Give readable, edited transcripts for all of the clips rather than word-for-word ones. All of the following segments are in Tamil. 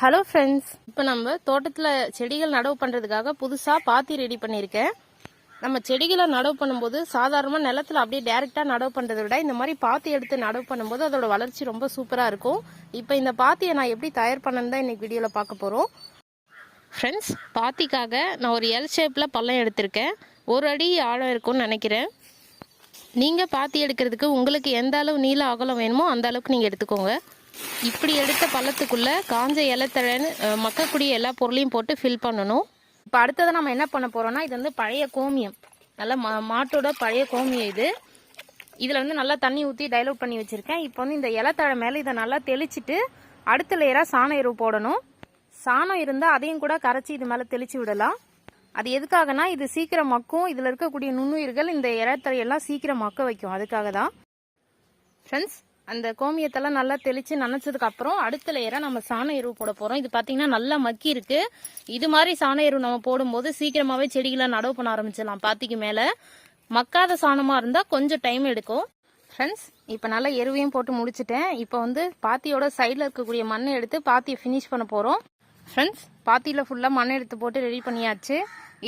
ஹலோ ஃப்ரெண்ட்ஸ், இப்போ நம்ம தோட்டத்தில் செடிகள் நடவு பண்ணுறதுக்காக புதுசாக பாத்தி ரெடி பண்ணியிருக்கேன். நம்ம செடிகளை நடவு பண்ணும்போது சாதாரணமாக நிலத்தில் அப்படியே டேரெக்டாக நடவு பண்ணுறதை விட இந்த மாதிரி பாத்தி எடுத்து நடவு பண்ணும்போது அதோட வளர்ச்சி ரொம்ப சூப்பராக இருக்கும். இப்போ இந்த பாத்தியை நான் எப்படி தயார் பண்ணேன்னு தான் இன்றைக்கி வீடியோவில் பார்க்க போகிறோம். ஃப்ரெண்ட்ஸ், பாத்திக்காக நான் ஒரு எல் ஷேப்பில் பள்ளம் எடுத்திருக்கேன். 1 அடி ஆழம் இருக்கும்னு நினைக்கிறேன். நீங்கள் பாத்தி எடுக்கிறதுக்கு உங்களுக்கு எந்த அளவு நீள அகலம் வேணுமோ அந்த அளவுக்கு நீங்கள் எடுத்துக்கோங்க. இப்படி எடுத்த பள்ளத்துக்குள்ளே காஞ்ச இலைத்தழைன்னு மக்கக்கூடிய எல்லா பொருளையும் போட்டு ஃபில் பண்ணணும். இப்போ அடுத்ததை நம்ம என்ன பண்ண போகிறோம்னா, இது வந்து பழைய கோமியம், நல்ல மாட்டோட பழைய கோமியம். இதில் வந்து நல்லா தண்ணி ஊற்றி டைலூட் பண்ணி வச்சுருக்கேன். இப்போ வந்து இந்த இலைத்தழை மேலே இதை நல்லா தெளிச்சுட்டு அடுத்த லேயராக சாண எருவு போடணும். சாணம் இருந்தால் அதையும் கூட கரைச்சி இது மேலே தெளித்து விடலாம். அது எதுக்காகனா, இது சீக்கிரம் மக்கும். இதில் இருக்கக்கூடிய நுண்ணுயிர்கள் இந்த இலைத்தழையெல்லாம் சீக்கிரம் மக்க வைக்கும். அதுக்காக தான் ஃப்ரெண்ட்ஸ். அந்த கோமியத்தெல்லாம் நல்லா தெளித்து நனைச்சதுக்கு அப்புறம் அடுத்த லேயராக நம்ம சாண எருவு போட போகிறோம். இது பார்த்தீங்கன்னா நல்லா மக்கி இருக்கு. இது மாதிரி சாண எருவு நம்ம போடும்போது சீக்கிரமாகவே செடிகளை நடவு பண்ண ஆரம்பிச்சிடலாம். பாத்திக்கு மேலே மக்காத சாணமாக இருந்தால் கொஞ்சம் டைம் எடுக்கும். ஃப்ரெண்ட்ஸ், இப்போ நல்லா எருவையும் போட்டு முடிச்சுட்டேன். இப்போ வந்து பாத்தியோட சைடில் இருக்கக்கூடிய மண்ணை எடுத்து பாத்தியை ஃபினிஷ் பண்ண போகிறோம். ஃப்ரெண்ட்ஸ், பாத்தியில் ஃபுல்லாக மண்ணை எடுத்து போட்டு ரெடி பண்ணியாச்சு.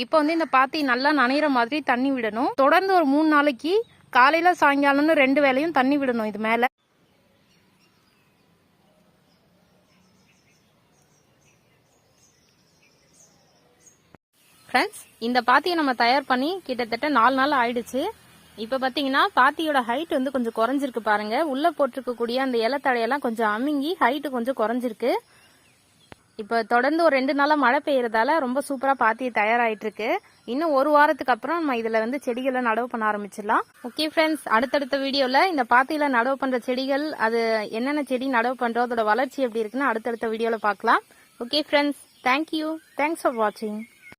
இப்போ வந்து இந்த பாத்தி நல்லா நனைகிற மாதிரி தண்ணி விடணும். தொடர்ந்து ஒரு 3 நாளைக்கு காலையில் சாயங்காலம்னு 2 வேளையும் தண்ணி விடணும் இது மேலே. ஃப்ரெண்ட்ஸ், இந்த பாத்தியை நம்ம தயார் பண்ணி கிட்டத்தட்ட 4 நாள் ஆயிடுச்சு. இப்போ பார்த்தீங்கன்னா பாத்தியோட ஹைட் வந்து கொஞ்சம் குறைஞ்சிருக்கு பாருங்க. உள்ளே போட்டிருக்கக்கூடிய அந்த இலைத்தழையெல்லாம் கொஞ்சம் அமுங்கி ஹைட்டு கொஞ்சம் குறைஞ்சிருக்கு. இப்போ தொடர்ந்து ஒரு 2 நாளாக மழை பெய்யறதால ரொம்ப சூப்பராக பாத்தி தயாராகிட்டு இருக்கு. இன்னும் 1 வாரத்துக்கு அப்புறம் நம்ம இதில் வந்து செடிகளை நடவு பண்ண ஆரம்பிச்சிடலாம். ஓகே ஃப்ரெண்ட்ஸ், அடுத்தடுத்த வீடியோவில் இந்த பாத்தியில் நடவு பண்ணுற செடிகள், அது என்னென்ன செடி நடவு பண்ணுறோம், அதோட வளர்ச்சி எப்படி இருக்குன்னு அடுத்தடுத்த வீடியோவில் பார்க்கலாம். Okay friends, thank you. Thanks for வாட்சிங்.